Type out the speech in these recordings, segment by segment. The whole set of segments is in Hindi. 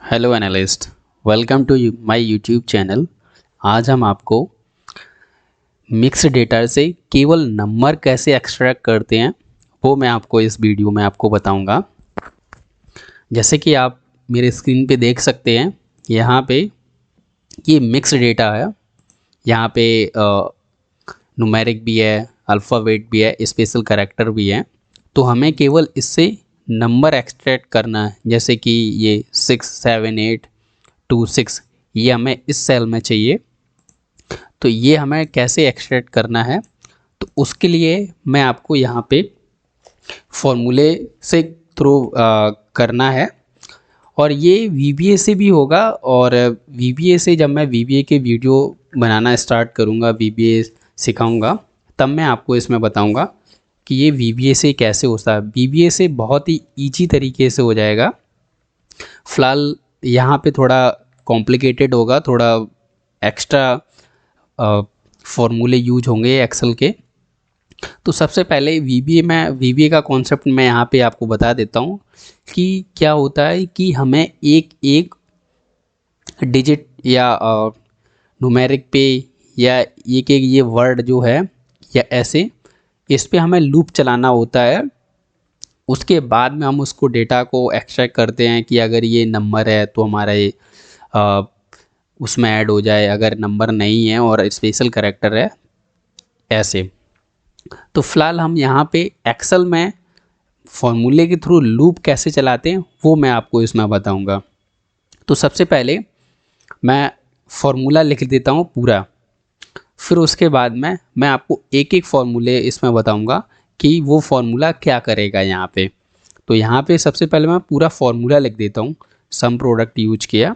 Hello analyst, welcome to my YouTube channel. आज हम आपको मिक्स डेटा से केवल नंबर कैसे एक्सट्रैक्ट करते हैं वो मैं आपको इस वीडियो में आपको बताऊंगा। जैसे कि आप मेरे स्क्रीन पे देख सकते हैं, यहाँ पे ये मिक्स डेटा है। यहाँ पे न्यूमेरिक भी है, अल्फ़ाबेट भी है, स्पेशल कैरेक्टर भी है। तो हमें केवल इससे नंबर एक्सट्रैक्ट करना है। जैसे कि ये 67826 ये हमें इस सेल में चाहिए। तो ये हमें कैसे एक्सट्रैक्ट करना है, तो उसके लिए मैं आपको यहाँ पे फॉर्मूले से थ्रू करना है। और ये VBA से भी होगा। और VBA से जब मैं VBA के वीडियो बनाना स्टार्ट करूँगा, VBA सिखाऊंगा, तब मैं आपको इसमें बताऊंगा कि ये VBA से कैसे होता है। VBA से बहुत ही ईजी तरीके से हो जाएगा। फ़िलहाल यहाँ पे थोड़ा कॉम्प्लिकेटेड होगा, थोड़ा एक्स्ट्रा फॉर्मूले यूज होंगे एक्सेल के। तो सबसे पहले VBA का कॉन्सेप्ट मैं यहाँ पे आपको बता देता हूँ कि क्या होता है कि हमें एक एक डिजिट या न्यूमेरिक पे या एक एक ये वर्ड जो है या ऐसे, इस पे हमें लूप चलाना होता है। उसके बाद में हम उसको डेटा को एक्सट्रैक्ट करते हैं कि अगर ये नंबर है तो हमारा ये उसमें ऐड हो जाए, अगर नंबर नहीं है और स्पेशल कैरेक्टर है ऐसे। तो फिलहाल हम यहाँ पे एक्सेल में फॉर्मूले के थ्रू लूप कैसे चलाते हैं वो मैं आपको इसमें बताऊंगा। तो सबसे पहले मैं फॉर्मूला लिख देता हूँ पूरा, फिर उसके बाद में मैं आपको एक एक फॉर्मूले इसमें बताऊंगा कि वो फॉर्मूला क्या करेगा यहाँ पे। तो यहाँ पे सबसे पहले मैं पूरा फॉर्मूला लिख देता हूँ। सम प्रोडक्ट यूज किया,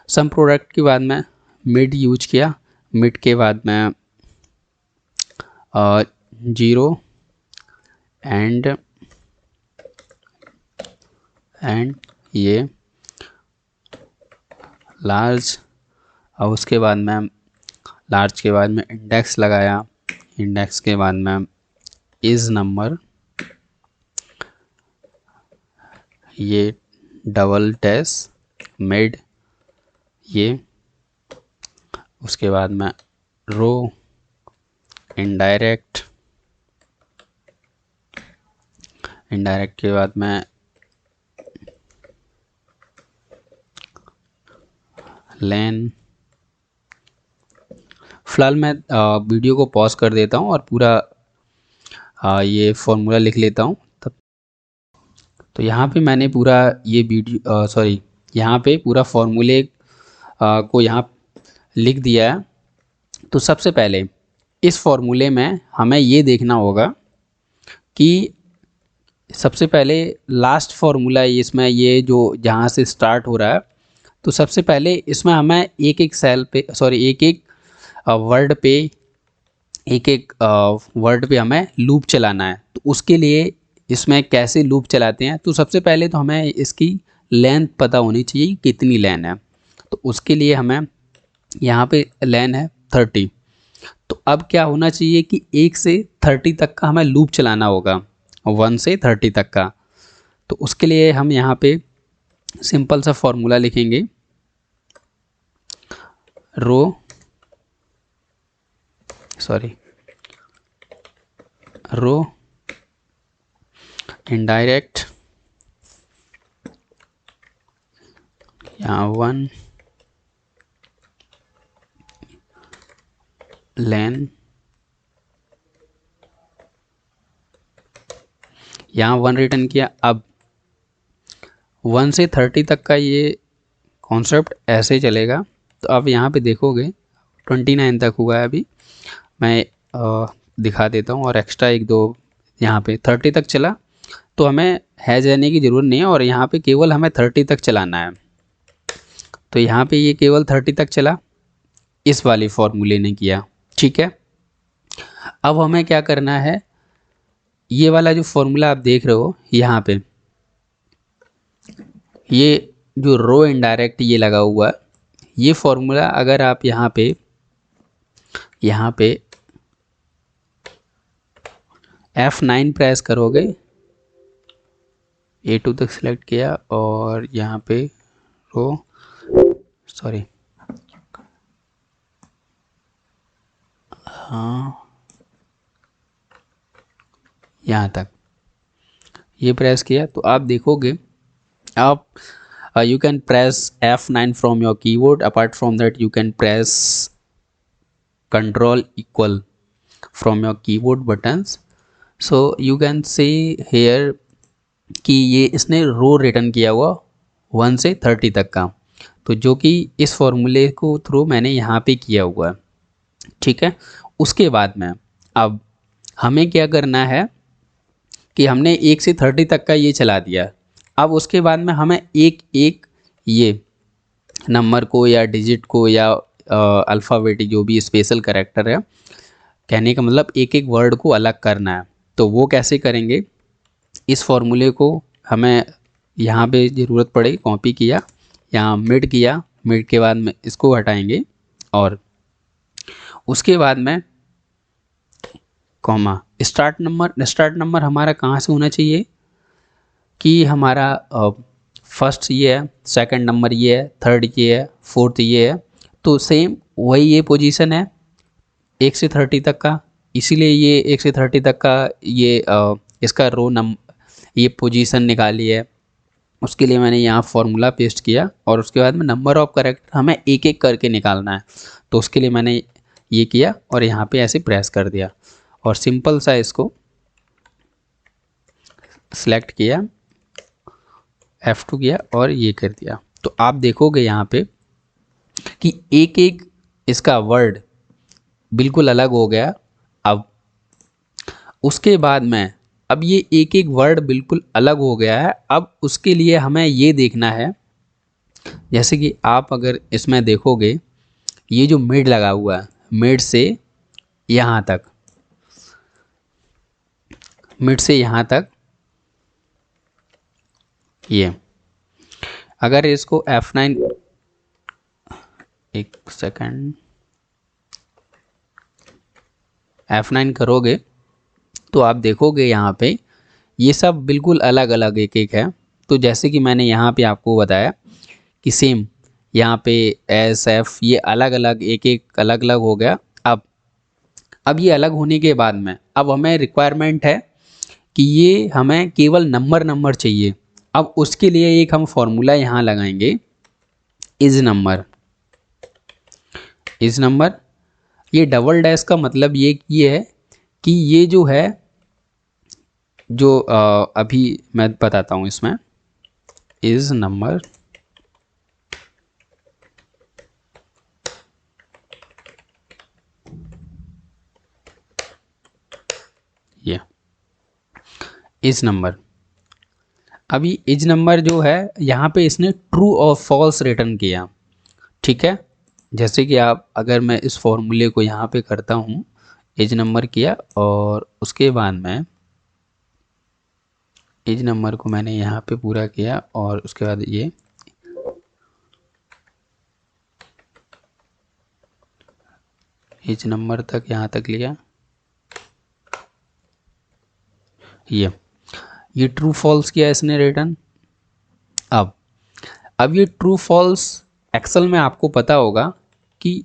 सम प्रोडक्ट के बाद में मिड यूज किया, मिड के बाद में जीरो एंड ये लार्ज। और उसके बाद में लार्ज के बाद में इंडेक्स लगाया, इंडेक्स के बाद में इज नंबर, ये डबल डैश मिड, ये उसके बाद में रो इनडायरेक्ट, इनडायरेक्ट के बाद में लेन। फिलहाल मैं वीडियो को पॉज कर देता हूँ और पूरा ये फॉर्मूला लिख लेता हूँ तब। तो यहाँ पे मैंने पूरा ये वीडियो यहाँ पे पूरा फॉर्मूले को यहाँ लिख दिया है। तो सबसे पहले इस फॉर्मूले में हमें ये देखना होगा कि सबसे पहले लास्ट फॉर्मूला इसमें, ये जो जहाँ से स्टार्ट हो रहा है, तो सबसे पहले इसमें हमें एक एक सेल पे एक एक वर्ड पे एक एक वर्ड पे हमें लूप चलाना है। तो उसके लिए इसमें कैसे लूप चलाते हैं, तो सबसे पहले तो हमें इसकी लेंथ पता होनी चाहिए कितनी लेन है। तो उसके लिए हमें यहाँ पे लेन है 30। तो अब क्या होना चाहिए कि 1 से 30 तक का हमें लूप चलाना होगा, 1 से 30 तक का। तो उसके लिए हम यहाँ पे सिंपल सा फॉर्मूला लिखेंगे, रो रो इनडायरेक्ट, यहाँ 1 लेन, यहाँ 1 रिटर्न किया। अब 1 से 30 तक का ये कॉन्सेप्ट ऐसे चलेगा। तो अब यहाँ पे देखोगे 29 तक हुआ है। अभी मैं दिखा देता हूँ और एक्स्ट्रा एक दो यहाँ पे 30 तक चला। तो हमें हैज रहने की ज़रूरत नहीं है और यहाँ पे केवल हमें 30 तक चलाना है। तो यहाँ पे ये केवल 30 तक चला, इस वाली फॉर्मूले ने किया। ठीक है, अब हमें क्या करना है, ये वाला जो फॉर्मूला आप देख रहे हो यहाँ पे, ये जो रो इनडायरेक्ट ये लगा हुआ है, ये फॉर्मूला अगर आप यहाँ पे F9 प्रेस करोगे, A2 तक सिलेक्ट किया और यहाँ पे रो, सॉरी, हाँ यहाँ तक ये प्रेस किया तो आप देखोगे, आप you can press F9 from your keyboard. Apart from that, you can press Control equal from your keyboard buttons. So you can see here कि ये इसने रो रिटर्न किया हुआ 1 से 30 तक का, तो जो कि इस फॉर्मूले को थ्रू मैंने यहाँ पे किया हुआ है। ठीक है, उसके बाद में अब हमें क्या करना है कि हमने 1 से 30 तक का ये चला दिया। अब उसके बाद में हमें एक एक ये नंबर को या डिजिट को या अल्फ़ाबेटिक जो भी स्पेशल कैरेक्टर है, कहने का मतलब एक एक वर्ड को अलग करना है। तो वो कैसे करेंगे, इस फॉर्मूले को हमें यहाँ पे ज़रूरत पड़े कॉपी किया, यहाँ मिड किया, मिड के बाद में इसको हटाएंगे और उसके बाद में कॉमा स्टार्ट नंबर हमारा कहाँ से होना चाहिए कि हमारा फर्स्ट ये है, सेकंड नंबर ये है, थर्ड ये है, फोर्थ ये है, तो सेम वही ये पोजीशन है 1 से 30 तक का, इसीलिए ये 1 से 30 तक का ये इसका रो ये पोजीशन निकाली है। उसके लिए मैंने यहाँ फॉर्मूला पेस्ट किया और उसके बाद में नंबर ऑफ करेक्टर हमें एक एक करके निकालना है, तो उसके लिए मैंने ये किया और यहाँ पे ऐसे प्रेस कर दिया और सिंपल सा इसको सिलेक्ट किया, F2 किया और ये कर दिया। तो आप देखोगे यहाँ पे कि एक एक इसका वर्ड बिल्कुल अलग हो गया। अब उसके बाद में अब ये एक एक वर्ड बिल्कुल अलग हो गया है। अब उसके लिए हमें ये देखना है, जैसे कि आप अगर इसमें देखोगे ये जो मिड लगा हुआ है, मिड से यहाँ तक, मिड से यहाँ तक, ये अगर इसको F9, एक सेकंड, F9 करोगे तो आप देखोगे यहाँ पे ये सब बिल्कुल अलग अलग एक एक है। तो जैसे कि मैंने यहाँ पे आपको बताया कि सेम यहाँ पे SF ये अलग अलग एक एक अलग अलग हो गया। अब ये अलग होने के बाद में अब हमें रिक्वायरमेंट है कि ये हमें केवल नंबर चाहिए। अब उसके लिए एक हम फॉर्मूला यहाँ लगाएंगे, इज नंबर। ये डबल डैश का मतलब ये है कि ये जो है, जो अभी मैं बताता हूँ इसमें, इज नंबर, ये इज नंबर। अभी इज नंबर जो है यहाँ पे इसने ट्रू और फॉल्स रिटर्न किया। ठीक है, जैसे कि आप अगर मैं इस फॉर्मूले को यहाँ पे करता हूँ, एज नंबर किया और उसके बाद में एज नंबर को मैंने यहाँ पे पूरा किया और उसके बाद ये एज नंबर तक यहाँ तक लिया, ये ट्रू फॉल्स किया इसने रिटर्न। अब ये ट्रू फॉल्स एक्सेल में आपको पता होगा कि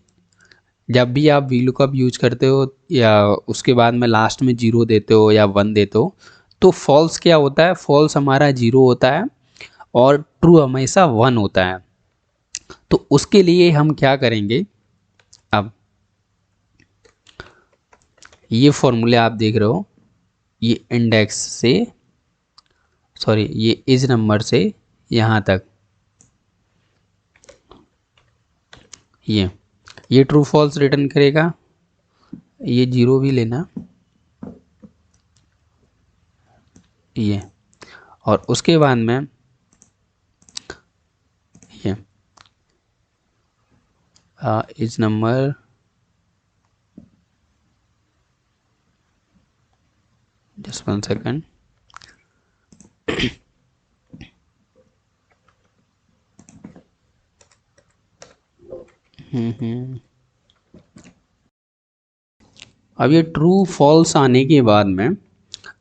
जब भी आप VLOOKUP यूज करते हो या उसके बाद में लास्ट में 0 देते हो या 1 देते हो, तो फॉल्स क्या होता है, फॉल्स हमारा 0 होता है और ट्रू हमेशा 1 होता है। तो उसके लिए हम क्या करेंगे, अब ये फॉर्मूले आप देख रहे हो, ये इंडेक्स से, सॉरी, ये इज नंबर से यहाँ तक, ये ट्रू फॉल्स रिटर्न करेगा, ये 0 भी लेना, ये, और उसके बाद में ये इज नंबर, जस्ट 1 सेकेंड, अब ये ट्रू फॉल्स आने के बाद में,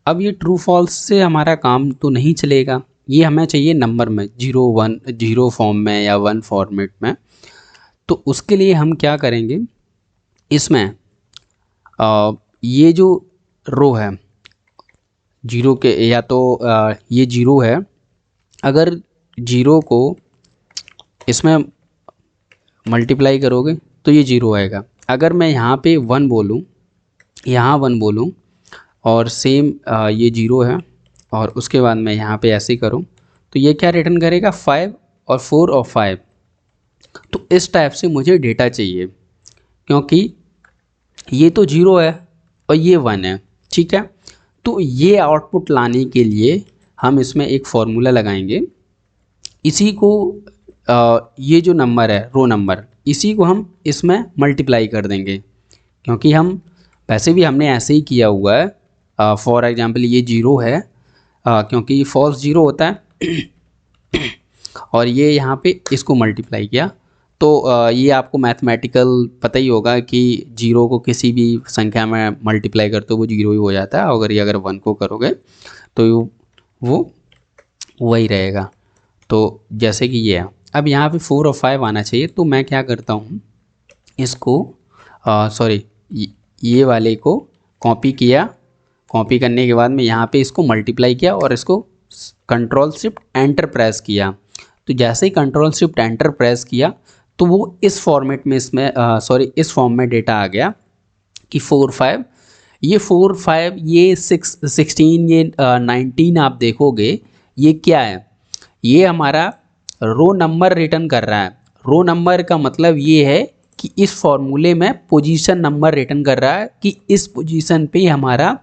अब ये ट्रू फॉल्स से हमारा काम तो नहीं चलेगा ये हमें चाहिए नंबर में, 0 1 0 फॉर्म में या 1 फॉर्मेट में। तो उसके लिए हम क्या करेंगे, इसमें ये जो रो है जीरो के, या तो ये जीरो है, अगर जीरो को इसमें मल्टीप्लाई करोगे तो ये जीरो आएगा। अगर मैं यहाँ पे वन बोलूँ, यहाँ वन बोलूँ और सेम ये जीरो है और उसके बाद मैं यहाँ पे ऐसे करूँ तो ये क्या रिटर्न करेगा, 5 और 4 और 5। तो इस टाइप से मुझे डेटा चाहिए, क्योंकि ये तो जीरो है और ये वन है, ठीक है। तो ये आउटपुट लाने के लिए हम इसमें एक फॉर्मूला लगाएंगे। इसी को ये जो नंबर है रो नंबर, इसी को हम इसमें मल्टीप्लाई कर देंगे, क्योंकि हम वैसे भी हमने ऐसे ही किया हुआ है। फॉर एग्जांपल ये जीरो है, क्योंकि फॉल्स जीरो होता है और ये यहाँ पे इसको मल्टीप्लाई किया। तो ये आपको मैथमेटिकल पता ही होगा कि जीरो को किसी भी संख्या में मल्टीप्लाई करते हो वो जीरो ही हो जाता है, अगर ये अगर वन को करोगे तो वो वही रहेगा। तो जैसे कि ये है, अब यहाँ पे 4 और 5 आना चाहिए। तो मैं क्या करता हूँ, इसको सॉरी ये वाले को कॉपी किया, कॉपी करने के बाद में यहाँ पे इसको मल्टीप्लाई किया और इसको कंट्रोल शिफ्ट एंटर प्रेस किया। तो जैसे ही कंट्रोल शिफ्ट एंटर प्रेस किया तो वो इस फॉर्मेट में इसमें इस फॉर्म में डेटा आ गया कि 4 5, ये 4 5 ये 6 16 ये 19 आप देखोगे ये क्या है, ये हमारा रो नंबर रिटर्न कर रहा है। रो नंबर का मतलब ये है कि इस फॉर्मूले में पोजीशन नंबर रिटर्न कर रहा है कि इस पोजीशन पे हमारा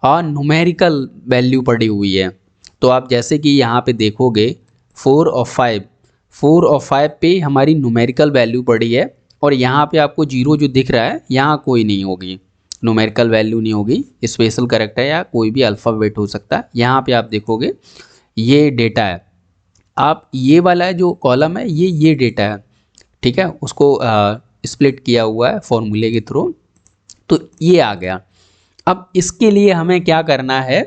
न्यूमेरिकल वैल्यू पड़ी हुई है। तो आप जैसे कि यहाँ पे देखोगे 4 और 5 पे हमारी न्यूमेरिकल वैल्यू पड़ी है और यहाँ पे आपको जीरो जो दिख रहा है यहाँ कोई नहीं होगी, न्यूमेरिकल वैल्यू नहीं होगी, स्पेशल करेक्टर या कोई भी अल्फ़ाबेट हो सकता है। यहाँ पे आप देखोगे ये डेटा है, आप ये वाला जो कॉलम है ये डेटा है, ठीक है, उसको स्प्लिट किया हुआ है फॉर्मूले के थ्रू, तो ये आ गया। अब इसके लिए हमें क्या करना है,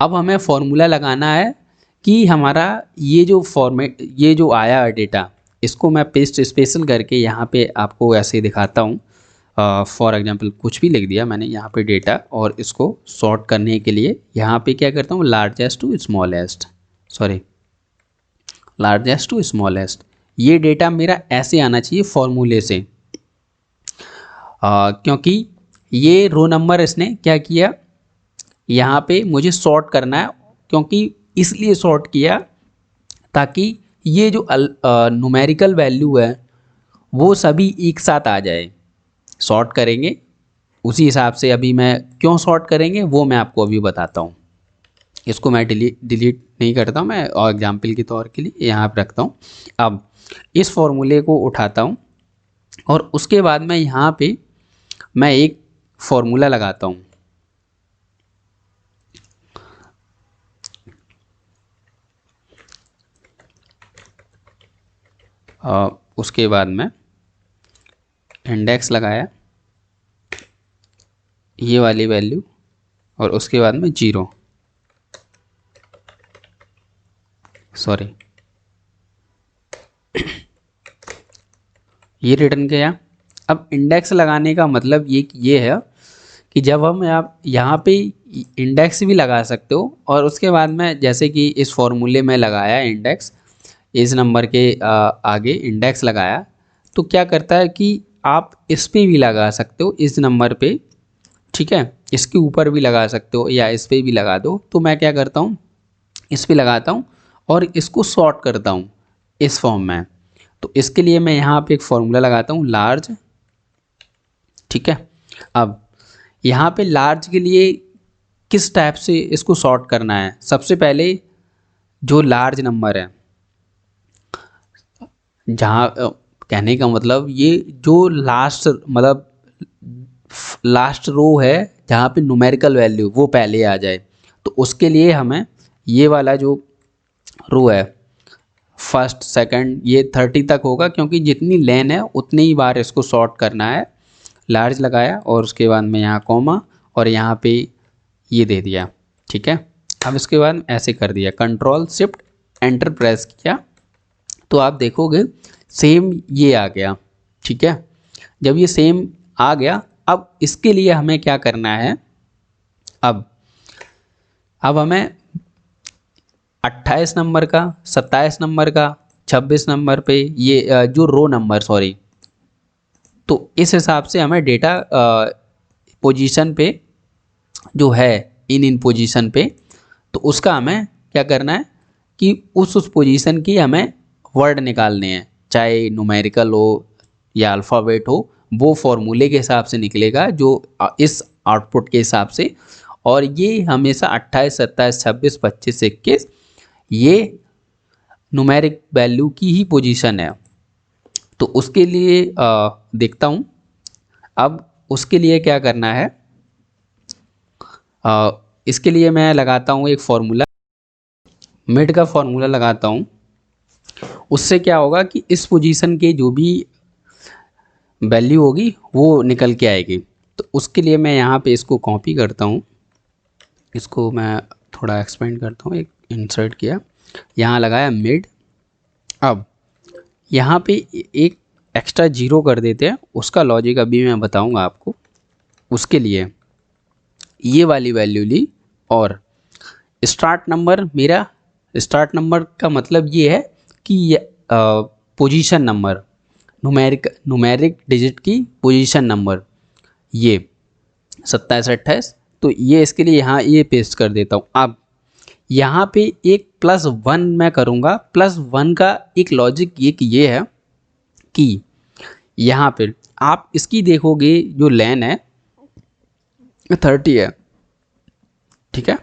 अब हमें फॉर्मूला लगाना है कि हमारा ये जो फॉर्मेट ये जो आया है डेटा, इसको मैं पेस्ट स्पेशल करके यहाँ पे आपको ऐसे दिखाता हूँ। फॉर एग्जांपल कुछ भी लिख दिया मैंने यहाँ पे डेटा, और इसको सॉर्ट करने के लिए यहाँ पे क्या करता हूँ, largest to smallest, largest to smallest. ये डेटा मेरा ऐसे आना चाहिए फॉर्मूले से, क्योंकि ये रो नंबर इसने क्या किया, यहाँ पे मुझे सॉर्ट करना है, क्योंकि इसलिए सॉर्ट किया ताकि ये जो न्यूमेरिकल वैल्यू है वो सभी एक साथ आ जाए। सॉर्ट करेंगे उसी हिसाब से, अभी मैं क्यों सॉर्ट करेंगे वो मैं आपको अभी बताता हूँ। इसको मैं डिलीट नहीं करता हूँ, मैं और एग्जाम्पल के तौर के लिए यहाँ पर रखता हूँ। अब इस फॉर्मूले को उठाता हूँ और उसके बाद में यहाँ पे मैं एक फॉर्मूला लगाता हूँ। उसके बाद में इंडेक्स लगाया ये वाली वैल्यू और उसके बाद में जीरो, सॉरी ये रिटर्न किया। अब इंडेक्स लगाने का मतलब ये है कि जब हम आप यहाँ पे इंडेक्स भी लगा सकते हो और उसके बाद में जैसे कि इस फॉर्मूले में लगाया इंडेक्स, इस नंबर के आगे इंडेक्स लगाया, तो क्या करता है कि आप इस पे भी लगा सकते हो, इस नंबर पे, ठीक है, इसके ऊपर भी लगा सकते हो या इस पे भी लगा दो। तो मैं क्या करता हूँ, इस पे लगाता हूँ और इसको सॉर्ट करता हूँ इस फॉर्म में। तो इसके लिए मैं यहाँ पे एक फॉर्मूला लगाता हूँ लार्ज, ठीक है। अब यहाँ पे लार्ज के लिए किस टाइप से इसको सॉर्ट करना है, सबसे पहले जो लार्ज नंबर है, जहाँ कहने का मतलब ये जो लास्ट रो है जहाँ पे न्यूमेरिकल वैल्यू वो पहले आ जाए। तो उसके लिए हमें ये वाला जो रो है फर्स्ट सेकंड ये 30 तक होगा, क्योंकि जितनी लेन है उतनी ही बार इसको सॉर्ट करना है। लार्ज लगाया और उसके बाद में यहाँ कॉमा और यहाँ पे ये दे दिया, ठीक है, अब इसके बाद ऐसे कर दिया, कंट्रोल शिफ्ट एंटर प्रेस किया तो आप देखोगे सेम ये आ गया। ठीक है, जब ये सेम आ गया, अब इसके लिए हमें क्या करना है, अब हमें 28 नंबर का, 27 नंबर का, 26 नंबर पे ये जो रो नंबर, सॉरी, तो इस हिसाब से हमें डेटा पोजीशन पे जो है इन पोजीशन पे, तो उसका हमें क्या करना है कि उस पोजीशन की हमें वर्ड निकालने हैं, चाहे न्यूमेरिकल हो या अल्फ़ाबेट हो, वो फॉर्मूले के हिसाब से निकलेगा जो इस आउटपुट के हिसाब से। और ये हमेशा 28, 27, 26, 25, 21 ये न्यूमेरिक वैल्यू की ही पोजीशन है। तो उसके लिए देखता हूँ, अब उसके लिए क्या करना है, इसके लिए मैं लगाता हूँ एक फॉर्मूला, मिड का फॉर्मूला लगाता हूँ। उससे क्या होगा कि इस पोजीशन के जो भी वैल्यू होगी वो निकल के आएगी। तो उसके लिए मैं यहाँ पे इसको कॉपी करता हूँ, इसको मैं थोड़ा एक्सपेंड करता हूँ, एक इंसर्ट किया, यहाँ लगाया मिड। अब यहाँ पे एक एक्स्ट्रा जीरो कर देते हैं, उसका लॉजिक अभी मैं बताऊँगा आपको। उसके लिए ये वाली वैल्यू ली और स्टार्ट नंबर, मेरा स्टार्ट नंबर का मतलब ये है कि पोजीशन नंबर, न्यूमेरिक डिजिट की पोजीशन नंबर, ये 27, 28, तो ये इसके लिए यहाँ ये पेस्ट कर देता हूँ। अब यहाँ पे एक +1 मैं करूँगा। +1 का एक लॉजिक ये है कि यहाँ पे आप इसकी देखोगे जो लेन है 30 है, ठीक है,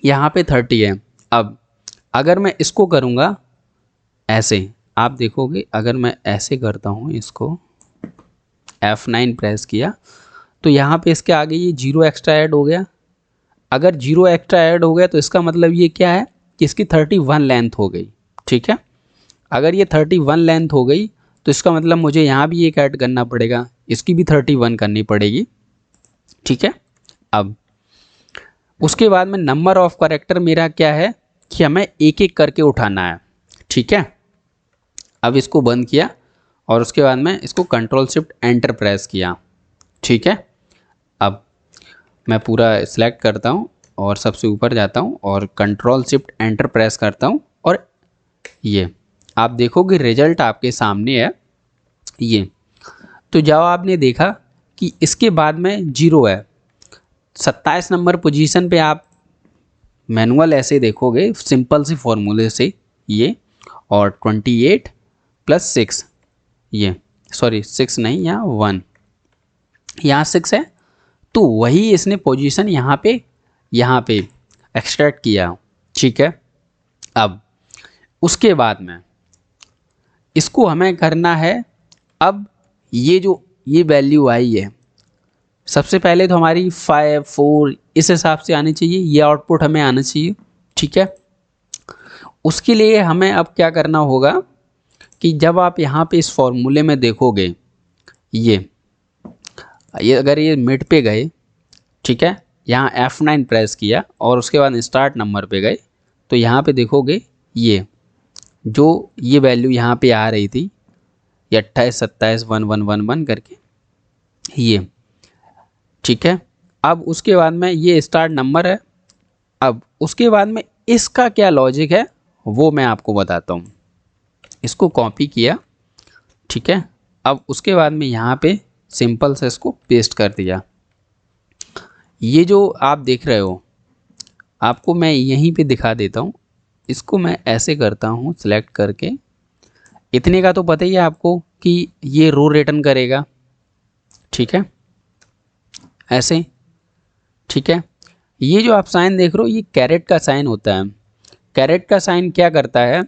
यहाँ पे 30 है। अब अगर मैं इसको करूँगा ऐसे, आप देखोगे अगर मैं ऐसे करता हूँ, इसको F9 प्रेस किया तो यहाँ पे इसके आगे ये 0 एक्स्ट्रा ऐड हो गया। अगर 0 एक्स्ट्रा ऐड हो गया तो इसका मतलब ये क्या है कि इसकी 31 लेंथ हो गई। ठीक है, अगर ये 31 लेंथ हो गई तो इसका मतलब मुझे यहाँ भी एक ऐड करना पड़ेगा, इसकी भी 31 करनी पड़ेगी। ठीक है, अब उसके बाद में नंबर ऑफ कैरेक्टर मेरा क्या है कि हमें एक एक करके उठाना है। ठीक है, अब इसको बंद किया और उसके बाद में इसको कंट्रोल शिफ्ट एंटर प्रेस किया। ठीक है, अब मैं पूरा सिलेक्ट करता हूँ और सबसे ऊपर जाता हूँ और कंट्रोल शिफ्ट एंटर प्रेस करता हूँ और ये आप देखोगे रिजल्ट आपके सामने है ये। तो जब आपने देखा कि इसके बाद में 0 है, 27 नंबर पोजीशन पे आप मैनुअल ऐसे देखोगे सिंपल सी फॉर्मूले से ये, और 28 + 6, ये सॉरी 6 नहीं, यहाँ 1, यहाँ 6 है, तो वही इसने पोजीशन यहाँ पे एक्सट्रैक्ट किया। ठीक है, अब उसके बाद में इसको हमें करना है, अब ये जो ये वैल्यू आई है सबसे पहले तो हमारी 5, 4 इस हिसाब से आनी चाहिए, ये आउटपुट हमें आना चाहिए। ठीक है, उसके लिए हमें अब क्या करना होगा कि जब आप यहाँ पे इस फॉर्मूले में देखोगे ये अगर ये मिड पे गए, ठीक है, यहाँ F9 प्रेस किया और उसके बाद स्टार्ट नंबर पे गए, तो यहाँ पे देखोगे ये जो ये वैल्यू यहाँ पे आ रही थी, ये 28, 27, 1, 1, 1, 1 करके ये। ठीक है, अब उसके बाद में ये स्टार्ट नंबर है। अब उसके बाद में इसका क्या लॉजिक है वो मैं आपको बताता हूँ। इसको कॉपी किया, ठीक है, अब उसके बाद में यहाँ पे सिंपल से इसको पेस्ट कर दिया। ये जो आप देख रहे हो, आपको मैं यहीं पे दिखा देता हूँ। इसको मैं ऐसे करता हूँ सिलेक्ट करके, इतने का तो पता ही है आपको कि ये रो रिटर्न करेगा। ठीक है, ऐसे। ठीक है, ये जो आप साइन देख रहे हो ये कैरेट का साइन होता है। कैरेट का साइन क्या करता है,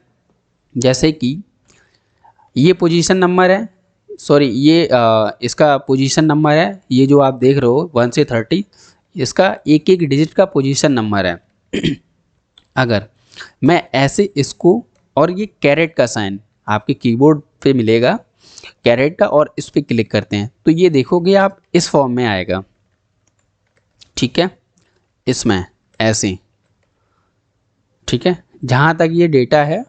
जैसे कि ये पोजीशन नंबर है, सॉरी ये इसका पोजीशन नंबर है, ये जो आप देख रहे हो 1 से 30, इसका एक एक डिजिट का पोजीशन नंबर है। अगर मैं ऐसे इसको, और ये कैरेट का साइन आपके कीबोर्ड पे मिलेगा कैरेट का, और इस पर क्लिक करते हैं तो ये देखोगे आप इस फॉर्म में आएगा। ठीक है, इसमें ऐसे ठीक है, जहाँ तक ये डेटा है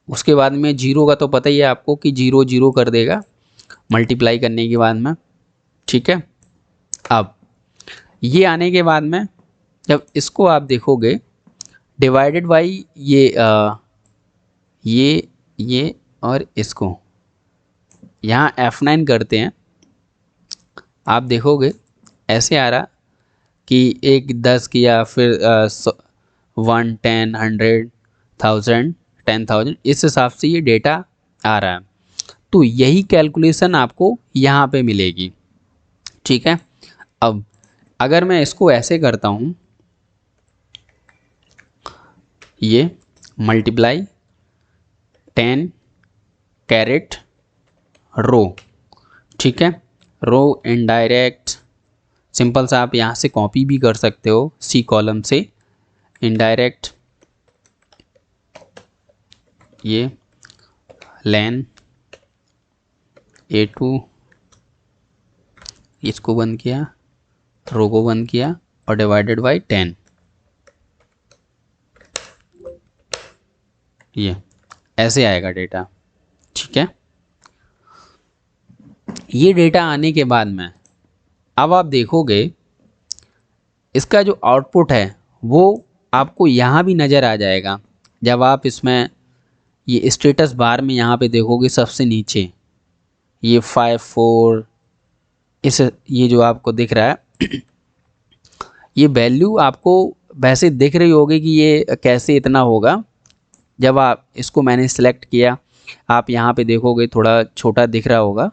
उसके बाद में जीरो का तो पता ही है आपको कि जीरो जीरो कर देगा मल्टीप्लाई करने के बाद में। ठीक है, अब ये आने के बाद में जब इसको आप देखोगे डिवाइडेड बाई ये और इसको यहाँ F9 करते हैं, आप देखोगे ऐसे आ रहा कि एक 10 किया, फिर 1 10 100 1000 10,000, इस हिसाब से ये डेटा आ रहा है। तो यही कैलकुलेशन आपको यहाँ पे मिलेगी। ठीक है, अब अगर मैं इसको ऐसे करता हूँ, ये मल्टीप्लाई 10 कैरेट रो, ठीक है, रो इनडायरेक्ट सिंपल सा आप यहाँ से कॉपी भी कर सकते हो सी कॉलम से, इनडायरेक्ट ये लेन A2 इसको बंद किया, रो को बंद किया और डिवाइडेड बाई 10, ये ऐसे आएगा डेटा। ठीक है, ये डेटा आने के बाद में अब आप देखोगे इसका जो आउटपुट है वो आपको यहाँ भी नज़र आ जाएगा। जब आप इसमें ये स्टेटस बार में यहाँ पे देखोगे सबसे नीचे ये 5 4 ये जो आपको दिख रहा है ये वैल्यू आपको वैसे दिख रही होगी कि ये कैसे इतना होगा। जब आप इसको मैंने सेलेक्ट किया, आप यहाँ पे देखोगे थोड़ा छोटा दिख रहा होगा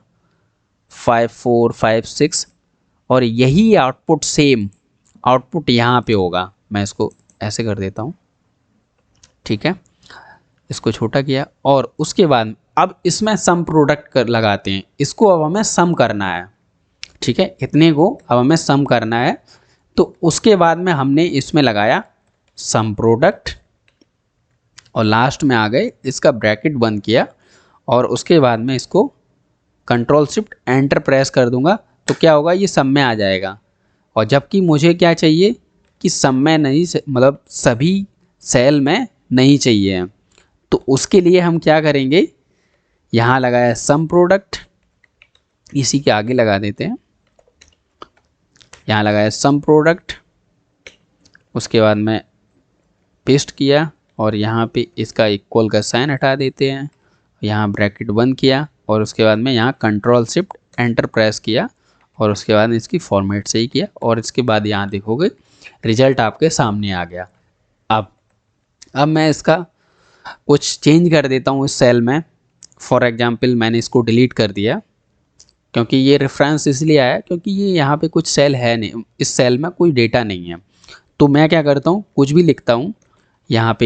5 4 5 6, और यही आउटपुट सेम आउटपुट यहाँ पे होगा। मैं इसको ऐसे कर देता हूँ, ठीक है, इसको छोटा किया और उसके बाद अब इसमें सम प्रोडक्ट कर लगाते हैं। इसको अब हमें सम करना है, ठीक है, इतने को अब हमें सम करना है। तो उसके बाद में हमने इसमें लगाया सम प्रोडक्ट और लास्ट में आ गए, इसका ब्रैकेट बंद किया और उसके बाद में इसको कंट्रोल शिफ्ट एंटर प्रेस कर दूंगा तो क्या होगा, ये सम में आ जाएगा। और जबकि मुझे क्या चाहिए कि सम में नहीं, मतलब सभी सेल में नहीं चाहिए, तो उसके लिए हम क्या करेंगे, यहाँ लगाया सम प्रोडक्ट, इसी के आगे लगा देते हैं, यहाँ लगाया सम प्रोडक्ट, उसके बाद में पेस्ट किया और यहाँ पे इसका इक्वल का साइन हटा देते हैं, यहाँ ब्रैकेट बंद किया और उसके बाद में यहाँ कंट्रोल शिफ्ट एंटर प्रेस किया और उसके बाद इसकी फॉर्मेट सही किया और इसके बाद यहाँ देखोगे रिजल्ट आपके सामने आ गया। अब मैं इसका कुछ चेंज कर देता हूँ इस सेल में। फॉर एग्जांपल मैंने इसको डिलीट कर दिया क्योंकि ये रेफरेंस इसलिए आया क्योंकि ये यहाँ पे कुछ सेल है नहीं, इस सेल में कोई डेटा नहीं है। तो मैं क्या करता हूँ, कुछ भी लिखता हूँ, यहाँ पे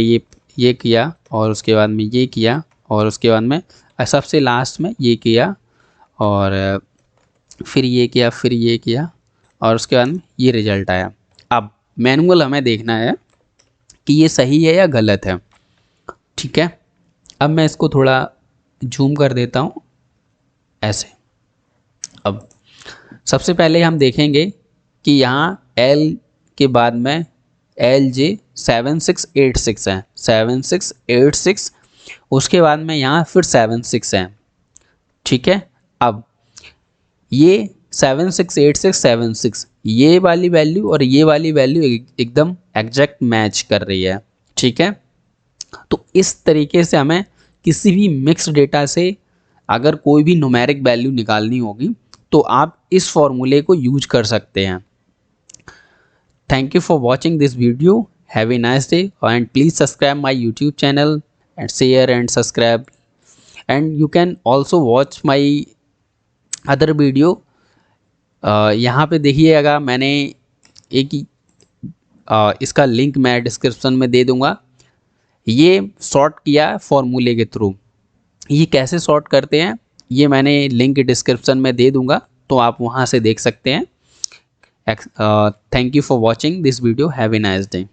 ये किया और उसके बाद में ये किया और उसके बाद में सबसे लास्ट में ये किया और फिर ये किया, फिर ये किया और उसके बाद में ये रिजल्ट आया। अब मैनुअल हमें देखना है कि ये सही है या गलत है। ठीक है, अब मैं इसको थोड़ा जूम कर देता हूँ ऐसे। अब सबसे पहले हम देखेंगे कि यहाँ L के बाद में LJ 7686 है, 7686, उसके बाद में यहाँ फिर 76 है। ठीक है, अब ये 768676 ये वाली वैल्यू और ये वाली वैल्यू एकदम एग्जैक्ट मैच कर रही है। ठीक है, तो इस तरीके से हमें किसी भी मिक्स डेटा से अगर कोई भी न्यूमेरिक वैल्यू निकालनी होगी तो आप इस फॉर्मूले को यूज कर सकते हैं। Thank you for watching this video, have a nice day and please subscribe my YouTube channel and share and subscribe and you can also watch my other video. यहाँ पे देखिएगा मैंने इसका लिंक मैं डिस्क्रिप्शन में दे दूँगा। ये सॉर्ट किया फॉर्मूले के थ्रू, ये कैसे सॉर्ट करते हैं ये मैंने लिंक डिस्क्रिप्शन में दे दूँगा, तो आप वहाँ से देख सकते हैं। Thank you for watching this video, have a nice day.